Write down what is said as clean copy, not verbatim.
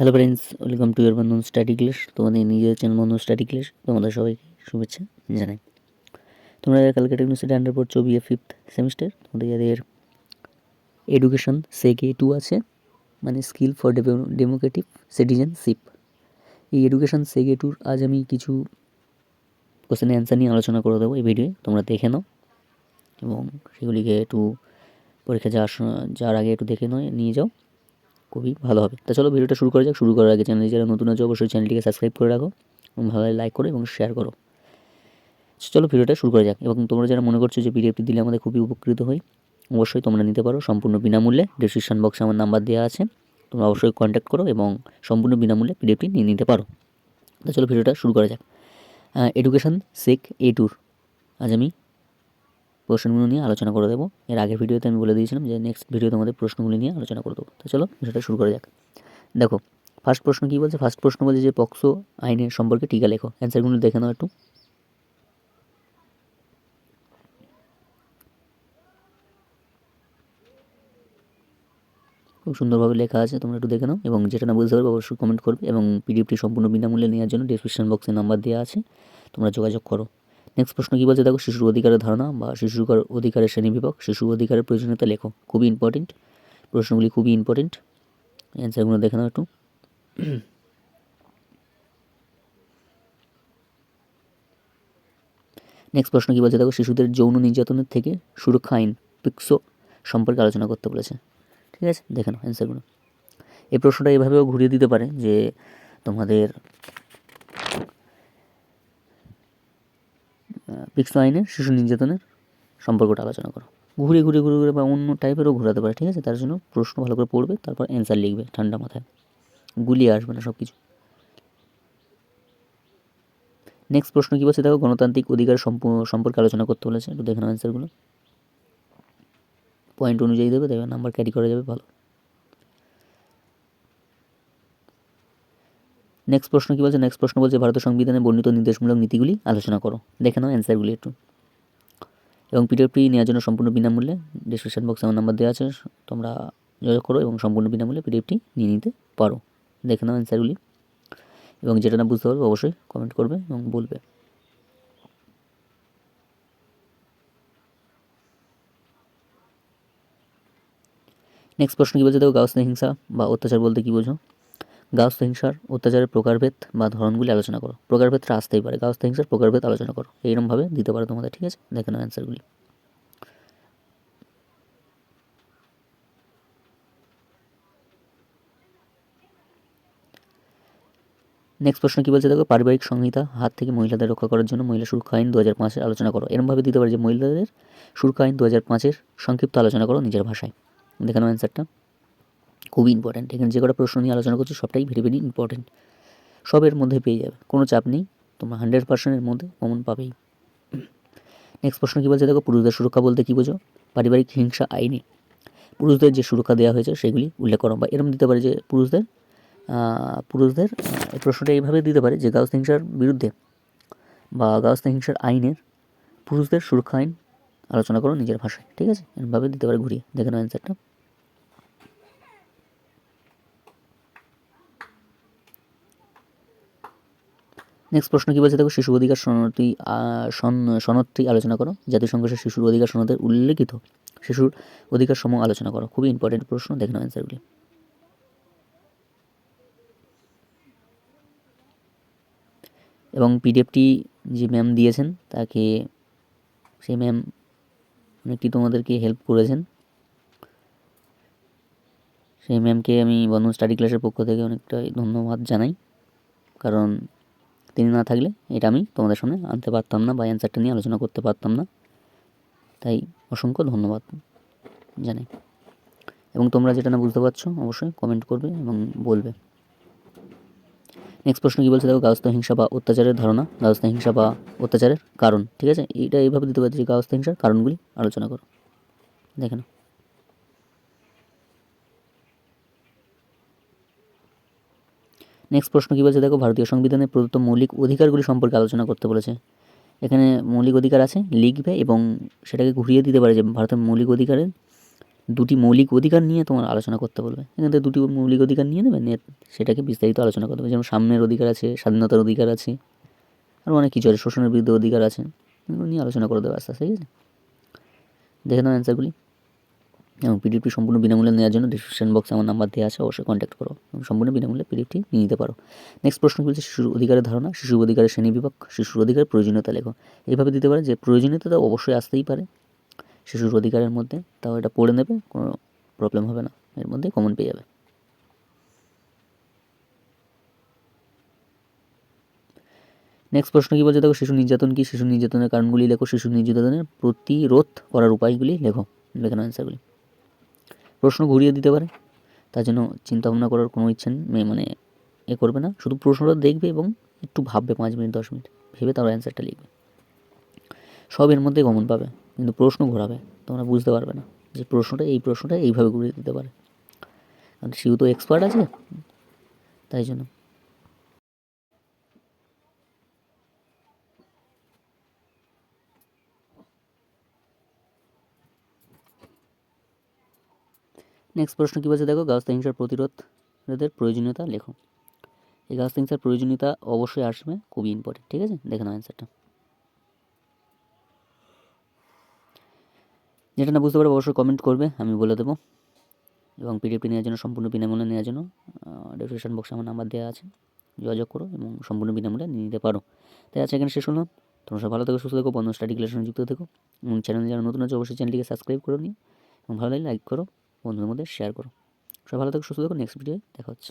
Hello friends, welcome to year Bandhan study class. তোমাদের নিজের channel বন্ধন study class তোমাদের সবাইকে শুভেচ্ছা জানাই। তোমরা ক্যালকাটা ইউনিভার্সিটি আন্ডার পড়ছো বিএ ফিফথ সেমিস্টার। তোমাদের যাদের এডুকেশন সেকে 2 আছে, মানে স্কিল ফর ডেমোক্রেটিক সিটিজেনশিপ, এই এডুকেশন সেকে 2 আজ আমি কিছু কোশ্চেনের অ্যান্সার নিয়ে আলোচনা করে দেবো এই ভিডিওয়ে। তোমরা দেখে নাও এবং সেগুলিকে একটু পরীক্ষা যাওয়ার আগে একটু দেখে নিয়ে যাও, খুবই ভালো হবে। তা চলো ভিডিওটা শুরু করা যাক। শুরু করার আগে চ্যানেলে যারা নতুন আছে অবশ্যই চ্যানেলটিকে সাবস্ক্রাইব করে রাখো এবং ভালো লাইক করো এবং শেয়ার করো। চলো ভিডিওটা শুরু করা যাক। এবং তোমরা যারা মনে করছো যে পিডিএফটি দিলে আমাদের খুবই উপকৃত হই, অবশ্যই তোমরা নিতে পারো সম্পূর্ণ বিনামূল্যে। ডেসক্রিপশন বক্সে আমার নাম্বার দেওয়া আছে, তোমরা অবশ্যই কন্ট্যাক্ট করো এবং সম্পূর্ণ বিনামূল্যে পিডিএফটি নিয়ে নিতে পারো। তো চলো ভিডিওটা শুরু করা যাক। এডুকেশন সেক A2 আজ আমি প্রশ্নগুলো নিয়ে আলোচনা করে দেবো। এর আগের ভিডিওতে আমি বলে দিয়েছিলাম যে নেক্সট ভিডিও তোমাদের প্রশ্নগুলি নিয়ে আলোচনা করে দেবো। তো চলো ভিডিওটা শুরু করা যাক। দেখো ফার্স্ট প্রশ্ন কী বলছে। ফার্স্ট প্রশ্ন বলছে যে পক্সো আইনের সম্পর্কে টিকা লেখো। অ্যান্সারগুলো দেখে নাও একটু। খুব সুন্দরভাবে লেখা আছে, তোমরা একটু দেখে নাও এবং যেটা না বুঝতে পারবে অবশ্যই কমেন্ট করবে। এবং পিডিএফটি সম্পূর্ণ বিনামূল্যে নেওয়ার জন্য ডেসক্রিপশন বক্সে নাম্বার দেওয়া আছে, তোমরা যোগাযোগ করো। নেক্সট প্রশ্ন কী বলছে দেখো, শিশুর অধিকারের ধারণা বা শিশুর অধিকারের শ্রেণীবিভাগ, শিশু অধিকারের প্রয়োজনীয়তা লেখো। খুবই ইম্পর্টেন্ট প্রশ্নগুলি, খুবই ইম্পর্টেন্ট। অ্যান্সারগুলো দেখে নাও একটু। নেক্সট প্রশ্ন কী বলছে দেখো, শিশুদের যৌন নির্যাতনের থেকে সুরক্ষা আইন পিক্সো সম্পর্কে আলোচনা করতে বলেছে। ঠিক আছে, দেখে নাও অ্যান্সারগুলো। এই প্রশ্নটা এভাবেও ঘুরিয়ে দিতে পারে যে তোমাদের পিক্সো আইনের শিশু নির্যাতনের সম্পর্কটা আলোচনা করো। ঘুরিয়ে ঘুরিয়ে ঘুরে ঘুরে বা অন্য টাইপেরও ঘোরাতে পারে। ঠিক আছে, তার জন্য প্রশ্ন ভালো করে পড়বে, তারপর অ্যান্সার লিখবে ঠান্ডা মাথায়, গুলিয়ে আসবে না সব কিছু। নেক্সট প্রশ্ন কী বলছে দেখো, গণতান্ত্রিক অধিকার সম্পর্কে আলোচনা করতে বলেছে। একটু দেখে নাও অ্যান্সারগুলো। পয়েন্ট অনুযায়ী দেবে, দেখবে নাম্বার ক্যারি করা যাবে ভালো। নেক্সট প্রশ্ন কী বলছে, নেক্সট প্রশ্ন বলছে ভারতের সংবিধানে বর্ণিত নির্দেশমূলক নীতিগুলি আলোচনা করো। দেখে নাও অ্যান্সারগুলি একটু। এবং পিডিএফটি নেওয়ার জন্য সম্পূর্ণ বিনামূল্যে ডিসক্রিপশন বক্সে আমার নাম্বার দেওয়া আছে, তোমরা যোগাযোগ করো এবং সম্পূর্ণ বিনামূল্যে পিডিএফটি নিয়ে নিতে পারো। দেখে নাও অ্যান্সারগুলি এবং যেটা না বুঝতে পারবে অবশ্যই কমেন্ট করবে এবং বলবে। নেক্সট প্রশ্ন কী বলছে দেখো, গার্হস্থ্য হিংসা বা অত্যাচার বলতে কী বোঝো। গার্হস্থ্য হিংসার অত্যাচারের প্রকারভেদ বা ধরনগুলি আলোচনা করো। প্রকারভেদটা আসতেই পারে, গার্হস্থ্য হিংসার প্রকারভেদ আলোচনা করো, এইরকমভাবে দিতে পারো তোমাদের। ঠিক আছে, দেখে নাও অ্যান্সারগুলি। নেক্সট প্রশ্ন কী বলছে দেখো, পারিবারিক সংহিতা হাত থেকে মহিলাদের রক্ষা করার জন্য মহিলা সুরক্ষা আইন 2005 আলোচনা করো। এরকমভাবে দিতে পারে যে মহিলাদের সুরক্ষা আইন 2005 সংক্ষিপ্ত আলোচনা করো নিজের ভাষায়। দেখে নাও অ্যান্সারটা, খুবই ইম্পর্টেন্ট। এখানে যে কটা প্রশ্ন নিয়ে আলোচনা করছি সবটাই ভেরি ভেরি ইম্পর্টেন্ট, সবের মধ্যে পেয়ে যাবে, কোনো চাপ নেই, তোমরা 100%-এর মধ্যে কমন পাবেই। নেক্সট প্রশ্ন কী বলছে দেখো, পুরুষদের সুরক্ষা বলতে কী বোঝো। পারিবারিক হিংসা আইনে পুরুষদের যে সুরক্ষা দেওয়া হয়েছে সেগুলি উল্লেখ করো। বা এরকম দিতে পারে যে পুরুষদের এই প্রশ্নটা এইভাবে দিতে পারে যে গার্হস্থ্য হিংসার বিরুদ্ধে বা গার্হস্থ্য হিংসার আইনের পুরুষদের সুরক্ষা আইন আলোচনা করো নিজের ভাষায়। ঠিক আছে, এরকমভাবে দিতে পারে ঘুরিয়ে। দেখে নাও অ্যান্সারটা। নেক্সট প্রশ্ন কী বলছে দেখো, শিশু অধিকার সনদটি আলোচনা করো। জাতিসংঘের শিশুর অধিকার সনদের উল্লেখিত শিশুর অধিকার সমূহ আলোচনা করো। খুবই ইম্পর্টেন্ট প্রশ্ন, দেখে নাও অ্যান্সারগুলি। এবং পিডিএফটি যে ম্যাম দিয়েছেন তাকে, সেই ম্যাম অনেকটি তোমাদেরকে হেল্প করেছেন, সেই ম্যামকে আমি বন্ধন স্টাডি ক্লাসের পক্ষ থেকে অনেকটাই ধন্যবাদ জানাই। কারণ তিনি না থাকলে এটা আমি তোমাদের সামনে আনতে পারতাম না বা অ্যান্সারটা নিয়ে আলোচনা করতে পারতাম না, তাই অসংখ্য ধন্যবাদ জানাই। এবং তোমরা যেটা না বুঝতে পারছো অবশ্যই কমেন্ট করবে এবং বলবে। নেক্সট প্রশ্ন কী বলছে দেখো, গার্হস্থ্য হিংসা বা অত্যাচারের ধারণা, গার্হস্থ্য হিংসা বা অত্যাচারের কারণ। ঠিক আছে, এইটা এইভাবে দিতে পারছি যে গার্হস্থ্য হিংসার কারণগুলি আলোচনা করো। দেখে নাও। নেক্সট প্রশ্ন কী বলছে দেখো, ভারতীয় সংবিধানে প্রদত্ত মৌলিক অধিকারগুলি সম্পর্কে আলোচনা করতে বলেছে। এখানে মৌলিক অধিকার আছে লিখবে এবং সেটাকে ঘুরিয়ে দিতে পারে যে ভারতের মৌলিক অধিকারের দুটি মৌলিক অধিকার নিয়ে তোমার আলোচনা করতে বলবে, এখান থেকে দুটি মৌলিক অধিকার নিয়ে নেবে, নিয়ে সেটাকে বিস্তারিত আলোচনা করতে হবে। যেমন সাম্যের অধিকার আছে, স্বাধীনতার অধিকার আছে, আরও অনেক কিছু আছে, শোষণের বিরুদ্ধে অধিকার আছে, এগুলো নিয়ে আলোচনা করে দেবে আস্তে আস্তে, ঠিক আছে? দেখে নাও অ্যান্সারগুলি। এবং পিডিএফটি সম্পূর্ণ বিনামূল্যে নেওয়ার জন্য ডিসক্রিপশন বক্সে আমার নাম্বার দেওয়া আছে, অবশ্যই কন্ট্যাক্ট করো এবং সম্পূর্ণ বিনামূল্যে পিডিএফটি নিয়ে নিতে পারো। নেক্সট প্রশ্ন বলছে শিশুর অধিকারের ধারণা, শিশু অধিকারের শ্রেণীবিভাগ, শিশুর অধিকারের প্রয়োজনীয়তা লেখো। এইভাবে দিতে পারে যে প্রয়োজনীয়তা অবশ্যই আসতেই পারে শিশুর অধিকারের মধ্যে, তাও এটা পড়ে নেবে, কোনো প্রবলেম হবে না, এর মধ্যে কমন পেয়ে যাবে। নেক্সট প্রশ্ন কী বলছে দেখো, শিশু নির্যাতন কি, শিশু নির্যাতনের কারণগুলি লেখো, শিশু নির্যাতনের প্রতিরোধ করার উপায়গুলি লেখো। লেখো না অ্যান্সারগুলি। প্রশ্ন ঘুরিয়ে দিতে পারে, তার জন্য চিন্তা ভাবনা করার কোনো ইচ্ছে নেই, মানে করবে না, শুধু প্রশ্নটা দেখবে এবং একটু ভাববে 5 মিনিট 10 মিনিট ভেবে তারপর অ্যান্সারটা লিখবে। সব এর মধ্যে কমন পাবে, কিন্তু প্রশ্ন ঘোরাবে, তোমরা বুঝতে পারবে না যে এই প্রশ্নটা এইভাবে ঘুরিয়ে দিতে পারে, কারণ শিশু তো এক্সপার্ট আছে, তাই জন্য। নেক্সট প্রশ্ন কী বলছে দেখো, গার্হস্থ্য হিংসার প্রতিরোধের প্রয়োজনীয়তা লেখো। এই গার্হস্থ্য হিংসার প্রয়োজনীয়তা অবশ্যই আসবে, খুবই ইম্পর্টেন্ট, ঠিক আছে? দেখে নাও অ্যান্সারটা। যেটা না বুঝতে পারবে অবশ্যই কমেন্ট করবে, আমি বলে দেবো। এবং পিডিএফটি নেওয়ার জন্য, সম্পূর্ণ বিনামূল্যে নেওয়ার জন্য ডেসক্রিপশন বক্সে আমার নাম্বার দেওয়া আছে, যোগাযোগ করো এবং সম্পূর্ণ বিনামূল্যে নিয়ে নিতে পারো। তাই আজকে এখানে শেষ হলো। তোমরা সব ভালো থেকো, সুস্থ থেকো, বন্ধন স্টাডি ক্লাসের সঙ্গে যুক্ত থেকো এবং চ্যানেলে যারা নতুন আছে অবশ্যই চ্যানেলটিকে সাবস্ক্রাইব করে নিও এবং ভালো লাগলে লাইক করো, বন্ধুদের মধ্যে শেয়ার করো। সব ভালো থেকো, সুস্থ থেকো, নেক্সট ভিডিওয়ে দেখা হচ্ছে।